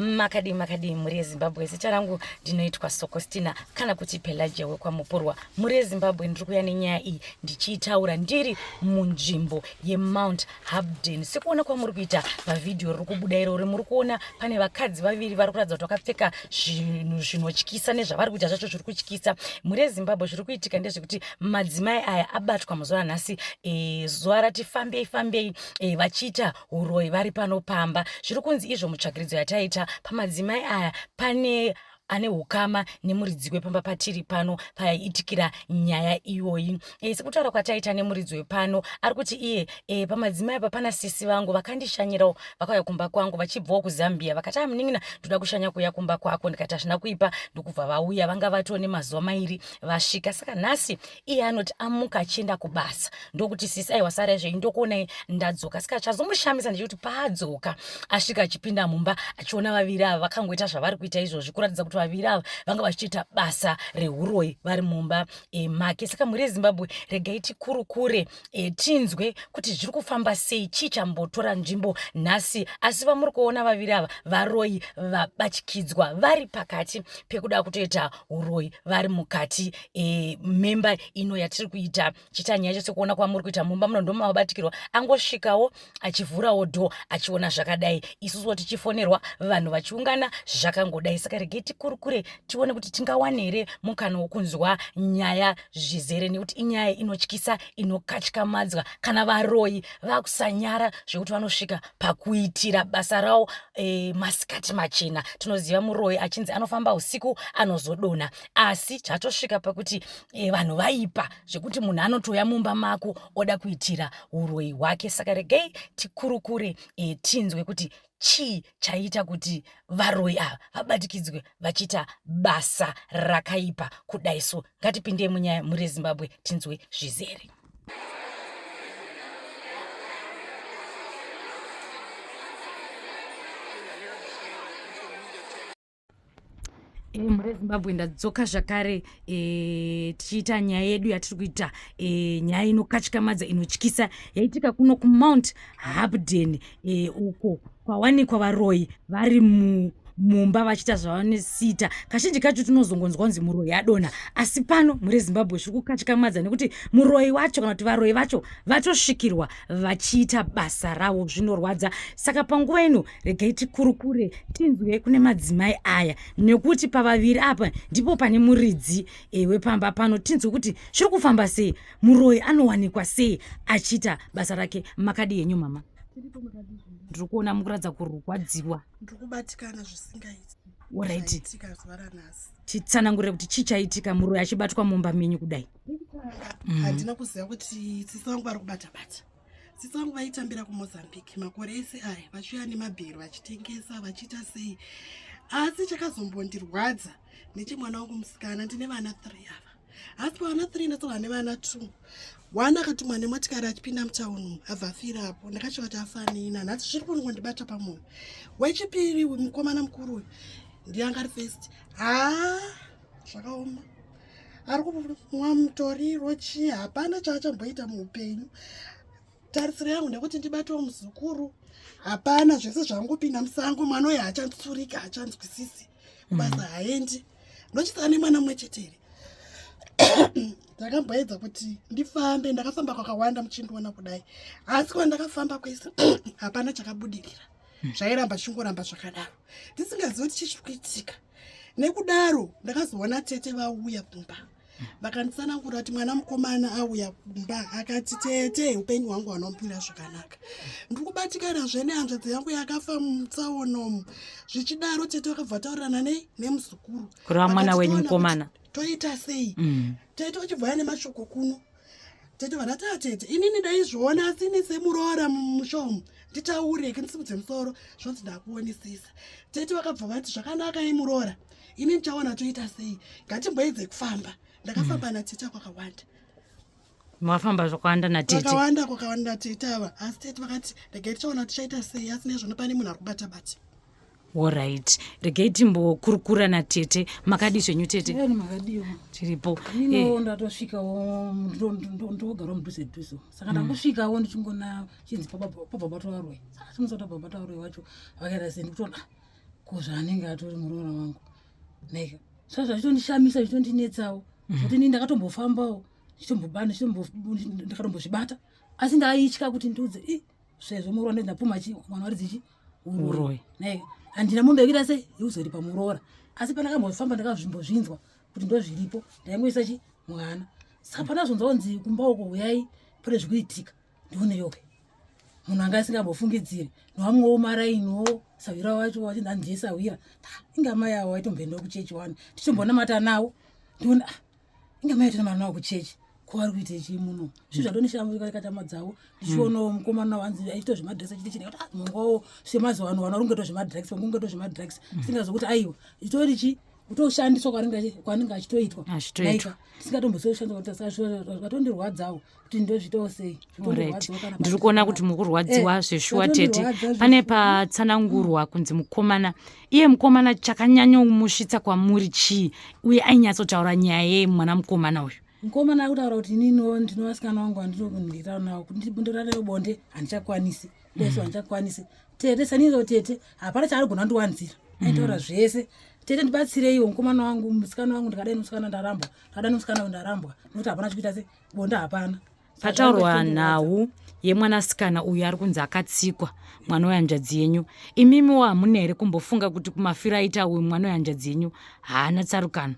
makadi muri yeZimbabwe. Zita rangu ndinoitwa Sokostina kana kuti Pelagia wekwamupurwa. Muri yeZimbabwe ndiri kuuya nenyaya iyi ndichitaura ndiri munzvimbo yeMount Habden. Sekuona kwamuri kuita pavhidhiyo riri kubuda iro muri kuona pane vakadzi vaviri vari kuratidza kuti vakapfeka zvinhu zvinotyisa nezvavari kuita zvacho zviri kutyisa. Muri yeZimbabwe zviri kuitika ndezvekuti madzimai aya abatwa mazuva anhasi zuva rati fambei vachiita uroyi vari pano pamba. Zviri kunzi izvo mutsvagiridzo yataita pamadzimai aya pane ane hukama nemuridzi wepamba patiri pano paiitikira nyaya iyoyi. Sekutaura kwataita nemuridzi wepano ari kuti iye pamadzimai apa pana sisi vangu vakandishanyirawo vakauya kumba kwangu vachibvawo kuZambia vakati munin'ina ndoda kushanya kuuya kumba kwako. Ndikati hazvina kuipa ndokubva vauya vanga vatoo nemazuva mairi vasvika. Saka nhasi iye anoti amuka achienda kubasa ndokuti sisi aiwasara izvei ndokuonai ndadzoka. Saka chazomushamisa ndechekuti paadzoka asvika achipinda mumba achiona vaviri ava vakangoita zvavari kuita izvozvi kuratidza kuti vaviri ava vanga vachiita basa reuroyi vari mumba make. Saka muri yeZimbabwe regai tikurukure tinzwe kuti zviri kufamba sei, chii chambotora nzvimbo nhasi. Asi vamuri kuona vaviri ava varoyi vabatyidzwa vari pakati pekuda kutoita uroyi vari mukati memba ino yatiri kuita chita nyaya chesekuona kwamuri kuita mumba muno ndomavabatikirwa angosvikawo achivhurawo dho achiona zvakadai isusu tichifonerwa vanhu vachiungana zvakangodai. Saka regai tikurukure tione kuti tingawana here mukana wokunzwa nyaya zvizere nekuti inyaya inotyisa inokatyamadzwa kana varoyi vakusanyara zvekuti vanosvika pakuitira basa ravo masikati machena. Tinoziva muroyi achinzi anofamba usiku anozodonha, asi chatosvika pakuti vanhu vaipa zvekuti munhu anotouya mumba mako oda kuitira uroyi hwake. Saka regai tikurukure tinzwe kuti chii chaita kuti varoyi ava vabatikidzwe vachiita basa rakaipa kudai. So ngatipinde munyaya muri yeZimbabwe tinzwe zvizere. Muri yeZimbabwe ndadzoka zvakare tichiita nyaya yedu yatiri kuita nyaya inokatyamadza inotyisa yaitika kuno kuMount Habden uko kwawanikwa varoyi vari mumba vachiita zvavanosita. Kazhinji kacho tinozongonzwa kunzi muroyi adonha, asi pano muri yeZimbabwe zviri kukatyamadza nekuti muroyi wacho kana kuti varoyi vacho vatosvikirwa vachiita basa ravo. Zvinorwadza. Saka panguva ino regai tikurukure tinzwe kune madzimai aya nekuti pavaviri apa ndipo pane muridzi wepamba pano. Tinzwe kuti zviri kufamba sei, muroyi anowanikwa sei achiita basa rake. Makadi yenyu mama? Ndiri kuona mukuratidza kurwadziwa. Ndiri kubatikana zvisingaiti. Alright. Titsanangurire kuti chii chaitika muroyi achibatwa mumba menyu kudai. Handina kuziva kuti tsitsi vangu vari kubata-bata. Tsitsi vangu vaitambira kuMozambique makore ese aya vachiuya nemabhero vachitengesa vachiita sei. Asi chakazombondirwadza nechemwana wangu musikana. Ndine vana 3 ava, asi pavana 3 ndatorwa nevana 2. One akatumwa nemotikari achipinda mutauni abva afira apo. Ndakati afanina nhasi zviri kungondibata pamwoyo. Wechipiri mukomana mukuru uyu ndianga ari first. Zvakaoma. Ari kumwa mutoriro chii, hapana chaachamboita muupenyu. Tarisiro yangu ndekuti ndibatawo muzukuru. Hapana, zvese zvangopinda musango. Mwana uyu haachanditsurika, haachanzwisisi basa haendi. Ndochitsana nemwana mumwe chetere. Ndakamboedza kuti ndifambe, ndakafamba kwakawanda muchindiona kudai, asi kwandakafamba kwese hapana chakabudirira. Zvairamba chingoramba zvakadaro ndisingazivi kuti chii chiri kuitika. Nekudaro ndakazoona tete vauya kumba vakanditsanangura kuti mwana mukomana auya kumba. Akati tete, upenyu hwangu hwanampira zvakanaka, ndiri kubatikana nehanzvadzi yangu yakafa mutsaunomu. Zvichidaro tete vakabva taurirana nemuzukuru kureva mwana wenyu mukomana toita sei. Tete uchibvaya nemashoko kuno. Tete vanati tete inini ndaizviona asi ini semuroora mumushomo nditaure ndisimudze musoro zvonzi ndakuonesesa. Tete vakabva vati zvakanaka imuroora ini ndichaona toita sei, ngatimboedze kufamba. Ndakafamba natete kwakawanda. Mafamba zvakawanda natete? Kwakawanda tete ava, asi tete vakati regai tichaona tichaita sei, asi nezvino pane munhu ari kubata-bata. Alright, regai timbokurukura natete. Makadi zvenyu tete? Makadiwo tiripo. Nino ndatosvikawo ndogara mudhuze. Saka ndangosvikawo ndichingona chinzi papa varoyi. Saka chimusata papa varoyi wacho vakaita sei ndikutoona kozvaanenge atori muroora wangu naika saka zvachitondishamisa zvichitondinetsawo kuti ini ndakatombofambawo ndakatombozvibata asi ndaitya kuti ndiudze sezvo muroora ndendapuma mwana waridzichi uroi naika handina mumbekita sei iuzori pamuroora asi pandakambofamba ndakazvimbozvinzwa kuti ndozviripo ndaingoisa mwana saka pandazonzonzi kumba uko uyai pane zvikuitika ndioneyoke munhu anga asingambofungidziri nowamwewo marainiwo sawira wacho wati ndandiesawira inga mai avo aitomboendawo kuchechi wani tichimbonamata nawo ndiona inga mai atonamata nawo kuchechi kovari kuite chii muno zvinhu zvatonishamikatama dzavo ndichionawo mukomana wanzi achiita zvemadrugs achitichine kuti mungowo semazuva ano vana ungetoa zvemadrugs ungetoa zvemadrugs tisingazokuti aiwa itori chii kutoshandiswa kwanenge achitoitwa naika tisingatombozoishandiswakatondirwadzawo kuti ndozvitawo sei ndiri kuona kuti mukurwadziwa zveshuwa tete pane patsanangurwa kunzi mukomana iye mukomana chakanyanyomusvitsa kwamuri chii uye ainyatsotaura nyaya yei mwana mukomana uyu mukomana akutaura kuti inino ndinovasikana wangu handinokundirana nawo kuti ndibondorareo bonde handichakwanisi leso handichakwanisi tete sanizo tete hapana chaarigona ndiwanzira aitaura zvese tete ndibatsireiwo mukomana wangu musikana wangu ndikadai nomusikana ndarambwa ndikadai nomusikana ndarambwa nokuti hapana chikuita se bonda hapana pataurwa nhau yemwanasikana uyu ari kunzi akatsikwa mwana wehanzvadzi yenyu imimiwo hamuna here kumbofunga kuti kumafiro aita uyu mwana wehanzvadzi yenyu haana tsarukano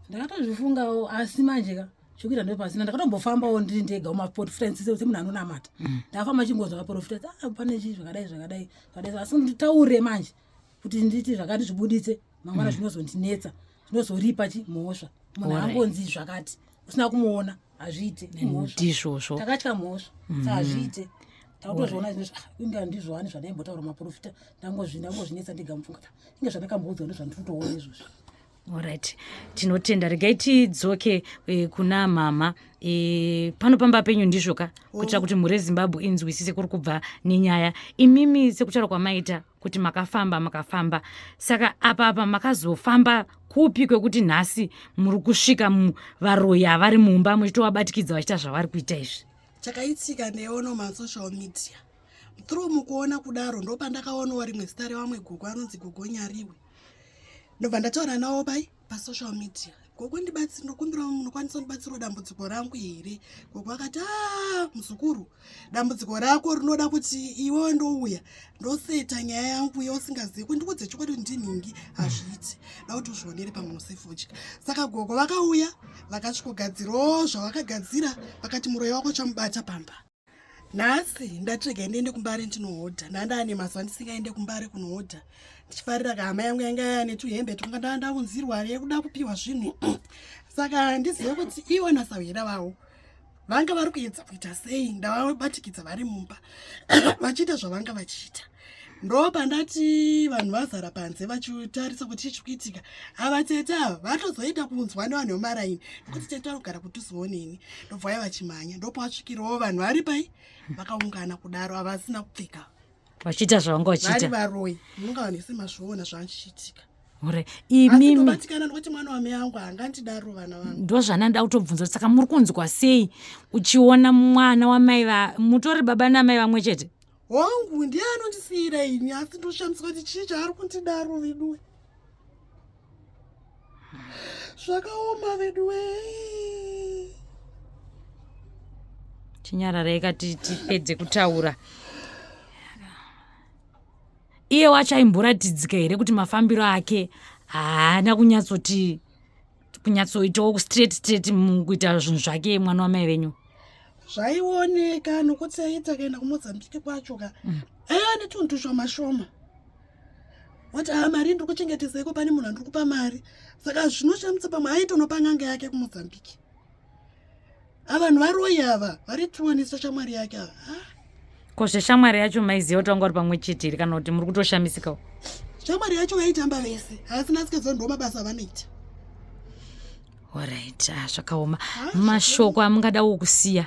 ndakatozvifungawo asi manjeka chokuita ndopasina ndakatombofambawo ndiri ndega umaprofitance semunhu anonamata ndakafamba chingonzwa maprofitance pane chii zvakadai asi nditaure manje kuti nditi zvakati zvibuditse mangwana zvinozondinetsa zvinozoripa mhosva munhu angonzi zvakati usina kumuona hazviite ndizvozvo takatya mhosva saazviite takutozviona inga ndizvowani zvandaimbotauura maprofita ndangozvinetsa ndega mufunga inga zvandakamboudzwa ndozvanditotoona izvozvo. Alright, tinotenda regai tidzoke kuna mama panopamba penyu ndizvoka kuitira kuti mhuri yeZimbabwe inzwisise kuri kubva nenyaya imimi sekutaura kwamaita kuti makafamba saka apa makazofamba kupi kwekuti nhasi muri kusvika varoyi avari mumba muchitovabatikidza vachiita zvavari kuita izvi chakaitika neono masocial media through mukuona kudaro ndopandakaonawo rimwe zita revamwe gogo anonzi Gogo Nyariwe ndobva ndataura nawo pasocial media gogo ndokumbira munokwanisa kundibatsirawo dambudziko rangu here gogo akati muzukuru dambudziko rako rinoda kuti iwe ndouya ndoseta nyaya yangu yausingazivi kuti ndikudze chokwadi ndinhingi hazviiti dauti uzvionere pamunosefodya saka gogo vakauya vakasvikogadzirawo zvavakagadzira vakati muroyi wako chamubata pamba nhasi ndatirega ndiende kumbare ndinohodha ndandaane mazuva ndisingaende kumbare kunohodha ndichifarira kahama yangu yanga yanetuhembe twanga ndaunzirwa yekuda kupiwa zvinhu saka ndizive kuti ivo nasawira vavo vanga vari kuedza kuita sei ndavabatikidza vari mumba vachiita zvavanga vachiita ndopandati vanhu vazara panze vachitarisa kuti chichikuitika ava tete ava vatozoita kunzwa nevanhu vemaraini nekuti tete vari kugara kutizivo neni ndobva vaya vachimhanya ndopavasvikirawo vanhu vari vakaungana kudaro havasina kupfeka vachiita zvavanga vachiita vari varoyi mungaonese mazviona zvanchichitika imimibatikana nokuti mwana wame yangu hangandidaro vana vangu ndozvananda kutobvunza saka muri kunzwa sei uchiona mwana wamai mutori baba namai vamwe chete wangu ndiye anondisiyira ini asi ndoshamiswa kuti chii chaari kundidaro veduwe zvakaoma veduwe chinyararai kati tipedze kutaura iye wacho aimboratidzika here kuti mafambiro ake haana kunyatsoitawo straight mukuita zvinhu zvake mwana wamai venyu zvaioneka nokuti aita kaenda kumozambike kwacho aiva netuntu shoma wati mari ndiri kuchengetezeko pane munhu andiri kupa mari saka zvinoshamisa pamwe aita unopa n'anga yake kumozambike avanhu varoyi ava vari tuonesa shamwari yake ava kozve shamwari yacho maiziva kuti vanga vari pamwe chete here kana kuti muri kutoshamisikawo shamwari yacho vaitamba vese asi nasikazva ndo mabasa avanoita alright zvakaoma mashoko amungadawo kusiya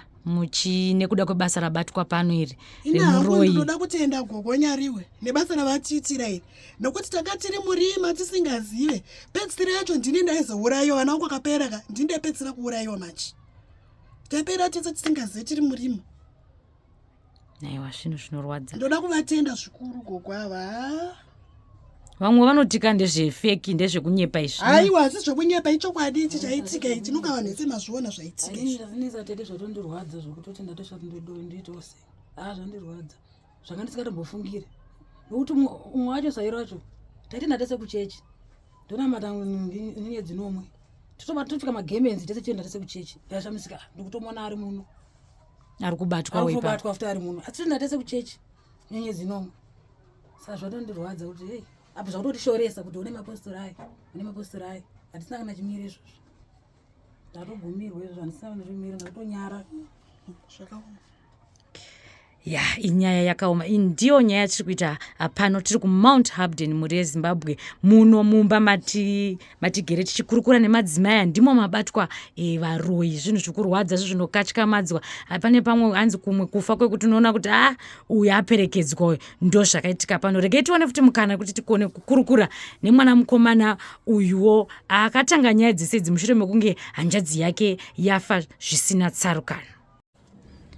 nekuda kwebasa rabatwa pano iri remuroyi ndoda kutenda Gogo Nyariwe nebasa ravatiitira iri nokuti tanga tiri murima tisingazive pedzisira yacho ndini ndaizourayiwa vana vangu akapera ndindepedzisira kuurayiwa machi tapera tese tisingazive tiri murima aiwa zvinhu zvinorwadza ndoda kuvatenda zvikuru gogo ava vamwe vanotika ndezvefeki ndezvekunyepa izvi. Haiwa asi zvokunyepa ichokwadi ichi chaitika ichi nuka vanhu vese mazviona zvaitika izvi. Azvinisa tete zvatondirwadza zvokuti ndatosvati ndoitawo sei. Zvandirwadza zvanga ndisikatombofungire nokuti umwe wacho sai racho taiti ndatese kuchechi ndonamata ninye dzinomwe totosvika magemenzi tese tienda tese kuchechi yashamisika ndikutomona ari muno ari kubatwa futi ari muno asi ndatese kuchechi nyenye dzinomwe saka zvatondirwadza kuti hei apo zvakutotishoresa kuti une mapostori ayo hatisina kana chimiri izvozvo ndatogumirwa izvo handisina kana chimiri ndatonyara zvakaoma. Ya, inyaya yakaoma. Ndiyo nyaya tiri kuita pano tiri kuMount Habden muri yeZimbabwe muno mumba matigere tichikurukura nemadzimai ndimo mabatwa varoyi zvinhu zvikurwadza zvinokatyamadza. Pane pamwe hanzi kumwe kufa kwekuti unoona kuti uyu aperekedzwa ndo zvakaitika pano. Regai tione futi mukana kuti tikone kukurukura nemwana mukomana uyuwo akatanga nyaya dzese idzi mushure mekunge hanjadzi yake yafa zvisina tsarukano.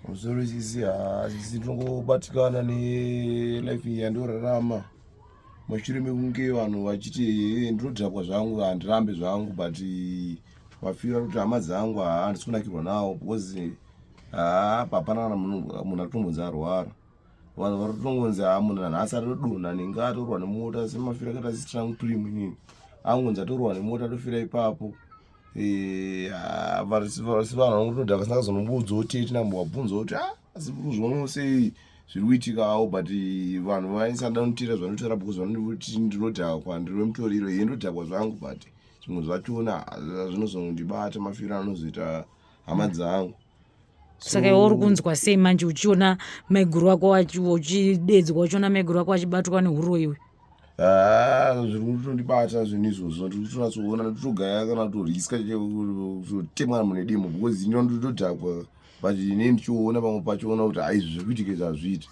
Musoro sisi tinongobatikana nelife yandorarama mushure mekunge vanhu vachiti ndinodhakwa zvangu handirambe zvangu but vafira kuti hama dzangu handisi kunakirwa nawo because hapana kana munhu atombonzi arwara vanhu varotongonzi munhu nhasi atodonha nenge atorwa nemota semafira akaita sitrangu prim inini angonzi atorwa nemota atofira ipapo. Vanhu vanotodhaka sina kazonomboudza kuti tinambowabvunza kuti asi kuzvionawo sei zviri kuitikawo but vanhu vaisada kunotira zvanotaura because vanoti ndinodhakwa ndiri wemutoriro ndodhakwa zvangu but zvimwe zvachona zvinozondibata mafiro anozoita hama dzangu. Saka iwe uri kunzwa sei manje uchiona maiguru wako uchidedzwa uchiona maiguru wako achibatwa nehuro iwe? Zviri kutondibata zvinhu izvozvo ndiri kutonatsoona ndotogaya kana kutoryiska kutemwa munhu nedemo because ino ndotodhakwa but ine ndichiona pamwe pachiona kuti haizvi zviri kuitika izvi hazviiti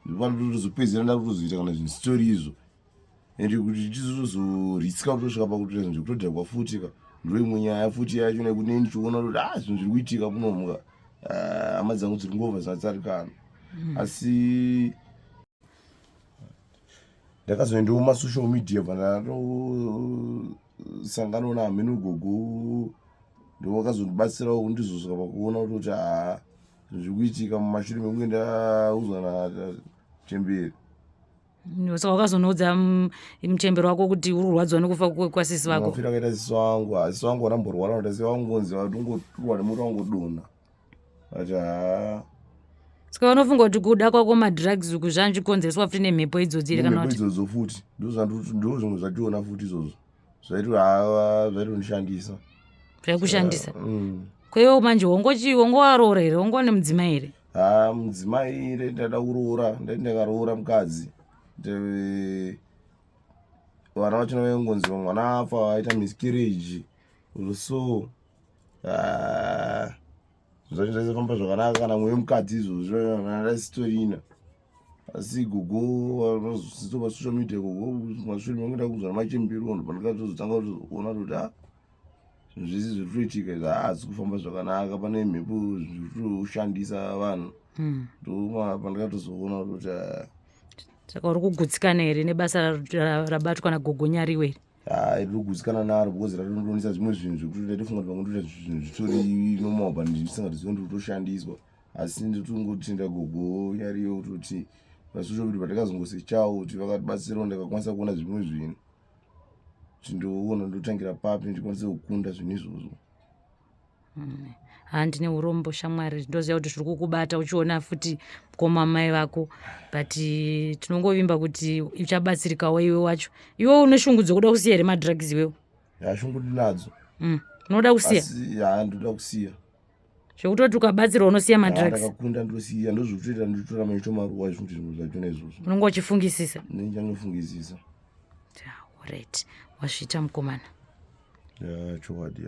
ndopano totozopedzera nda kutozoita kana zvinhu sitori izvo ende kuti tizotozoryisika kutosvika pakuti zvinhu zviri kutodhakwa futi ka ndoimwe nyaya futi yacho nekuti ine ndichiona kuti zvinhu zviri kuitika kunomuka hama dzangu dziri ngova dzinatsarikana asi ndakazoendawo mumasocial media vandatosanganawo nahameno gogo ndovakazondibatsirawo kundizosvika pakuona kuti zviri kuitika mumashure mekunge ndaudzwa nachemberi. Saka wakazonoudza muchemberi wako kuti uri kurwadzwa nekufa kwasisi vako? Mafira akaita sisi wangu sisi wangu wanamborwara kuti asi wangonzi vatongoturwa nemota wangodonha ati saka vanofunga kuti kuda kwako madrugs uku zvanjikonzereswa futi nemhepo idzodzi iri kana kuti idzodzo futi ndo zvimwe zvationa futi izvozvo zvaitondishandisa zvaikushandisa. Kwaiwo manje wongowaroora here wongo nemudzimai here? Mudzimai ire ndada kuroora ndakaroora mukadzi vana vachona vaingonzi mwana afa aita miscarriage so zvacho zvaisafamba zvakanaka kana mwewe mukadzi izvozvo vanada sitorina asi gogo vanozitopa social media gogo mashure mekuenda kuzwa namachemberi vanhu pandikatozotanga kuona kuti zvinhu zvese zviri kuitika izvi hazisi kufamba zvakanaka pane mhepo zviri kutoshandisa vanhu ndo pandikatozoona kuti saka uri kugutsikana here nebasa rabatwa nagogo nyariwe? Iri kugutsikana naro because ratondonisa zvimwe zvinhu zvekuti ndatofunga kuti pamwe ndoita zvinhu zvitori normal but ndisingatozivi kuti kutoshandiswa asi ndotongotenda gogo nyariyo kutoti pasocial media patakazongosechawo kuti vakatibatsirawo ndakakwanisa kuona zvimwe zvinhu tindoona ndotangira papi ndikwanise kukunda zvinhu izvozvo. Handine urombo shamwari ndoziva kuti zviri kukubata uchiona futi mukoma mai vako but tinongovimba kuti uchabatsirikawo iwe wacho. Iwe une shungu dzokuda kusiya here madrugs iwewo? Shungu ndinadzo. Unoda kusiya? Asi ndoda kusiya zvekutoti ukabatsirwa unosiya madrugs? Ndakakunda ndosiya ndozvokutoita ndichitora maito maruwa zvikuti zvinhu zvachona izvozvo unonge uchifungisisa? Ndichandofungisisa. Right, wazviita mukomana? Chokwadi